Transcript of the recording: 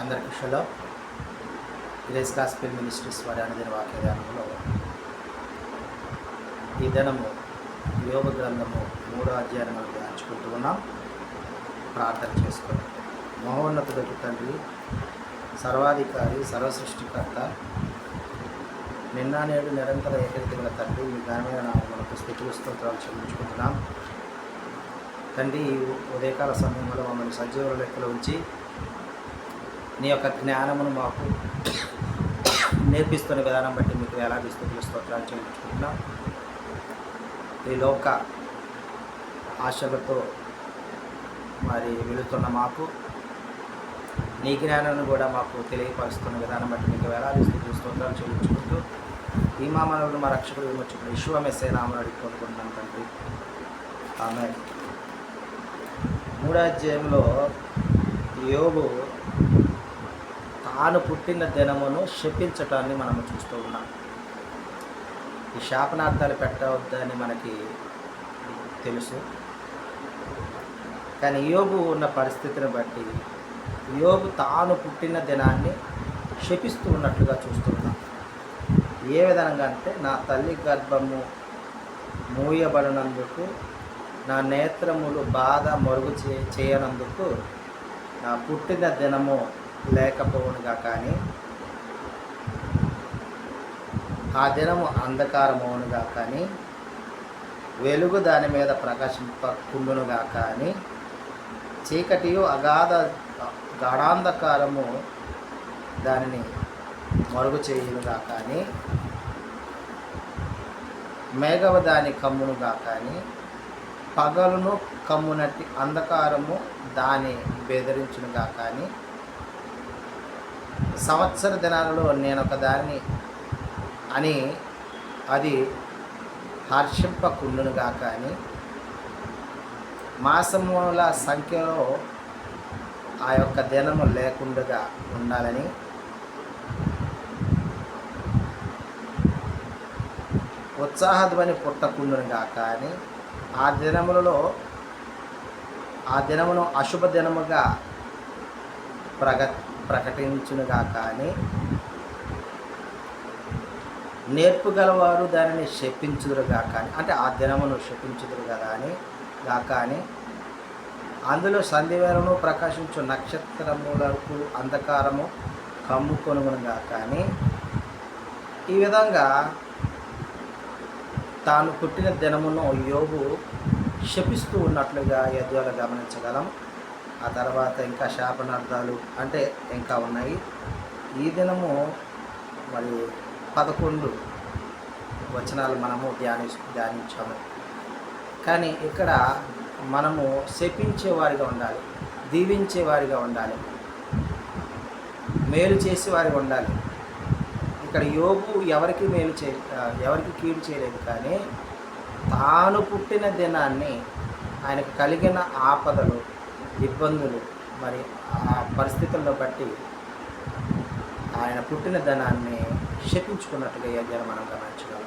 అందరికీ షలో grace gospel ministries వారి అనుదిన వాక్య ధ్యానంలో ఈ దినము యోగ గ్రంథము 3వ అధ్యాయం మనం ధ్యానించుకుంటూ ఉన్నాం. ప్రార్థన చేసుకున్నాం. మహోన్నతుడకు తండ్రి, సర్వాధికారి, సర్వసృష్టికర్త, నిన్న నేడు నిరంతర ఏకరీతిగల తండ్రి, మీ ఘనమైన నామమునకు స్తుతులు స్తోత్రాలు చెల్లించుకుంటున్నాం. తండ్రి, ఈ ఉదయకాల సమయంలో మమ్మల్ని సజీవుల లెక్కలో ఉంచి నీ యొక్క జ్ఞానమును మాకు నేర్పిస్తున్న విధానం బట్టి మీకు ఎలాంటి స్తుతులు స్తోత్రాలు చెల్లించుకుంటున్నాం. ఈ లోక ఆశలతో మరి వెళుతున్న మాకు నీ జ్ఞానాన్ని కూడా మాకు తెలియపరుస్తున్న విధానం బట్టి మీకు ఎలాంటి స్తుతులు స్తోత్రాలు చెల్లించుకుంటూ ఈ మామనుడు మా రక్షకుడు విమోచకుడు యెషూవా మెస్సీయ నామమున అడిగి పొందుకుంటున్నాను తండ్రి, ఆమేన్. 3వ అధ్యాయంలో యోబు తాను పుట్టిన దినమును శపించటాన్ని మనము చూస్తూ ఉన్నాం. ఈ శాపనార్థాలు పెట్టవద్దని మనకి తెలుసు, కానీ యోబు ఉన్న పరిస్థితిని బట్టి యోబు తాను పుట్టిన దినాన్ని శపిస్తూ ఉన్నట్లుగా చూస్తూ ఉన్నాం. ఏ విధంగా అంటే, నా తల్లి గర్భము మూయబడినందుకు, నా నేత్రములు బాధ మరుగు చేయనందుకు నా పుట్టిన దినము లేకపోవునుగా, కానీ ఆ దినము అంధకారమవునుగా, కానీ వెలుగు దాని మీద ప్రకాశింపకుండునుగా, కానీ చీకటియు గాఢాంధకారము దానిని మరుగు చేయునుగా, కానీ మేఘము దాని కమ్మునుగా, కానీ పగలును కమ్మునట్టి అంధకారము దాని బెదిరించునుగా, కానీ సంవత్సర దినాలలో నేనొక దానిని అని అది హర్షింపకుండునుగా, కానీ మాసముల సంఖ్యలో ఆ యొక్క దినము లేకుండా ఉండాలని ఉత్సాహధ్వని పుట్టకుండునుగా, కానీ ఆ దినమును అశుభ దినముగా ప్రకటించునుగా, కానీ నేర్పు గలవారు దానిని శపించుదురుగా, కానీ అంటే ఆ దినమును శపించుదురు కదా అని కానీ అందులో సంధివేళను ప్రకాశించు నక్షత్రములకు అంధకారము కమ్ముకొనుగా, కానీ ఈ విధంగా తాను పుట్టిన దినమును యోబు శపిస్తూ ఉన్నట్లుగా యెహోవా గమనించగలం. ఆ తర్వాత ఇంకా శాపనార్థాలు అంటే ఇంకా ఉన్నాయి. ఈ దినము మరి 11 వచనాలు మనము ధ్యానించాము. కానీ ఇక్కడ మనము శపించేవారిగా ఉండాలి, దీవించేవారిగా ఉండాలి, మేలు చేసేవారిగా ఉండాలి. ఇక్కడ యోబు ఎవరికి కీడు చేయలేదు, కానీ తాను పుట్టిన దినాన్ని, ఆయనకు కలిగిన ఆపదలు, ఇబ్బందులు, మరి ఆ పరిస్థితులను బట్టి ఆయన పుట్టిన దినాన్ని శపించుకున్నట్టుగా మనం గమనించగలం.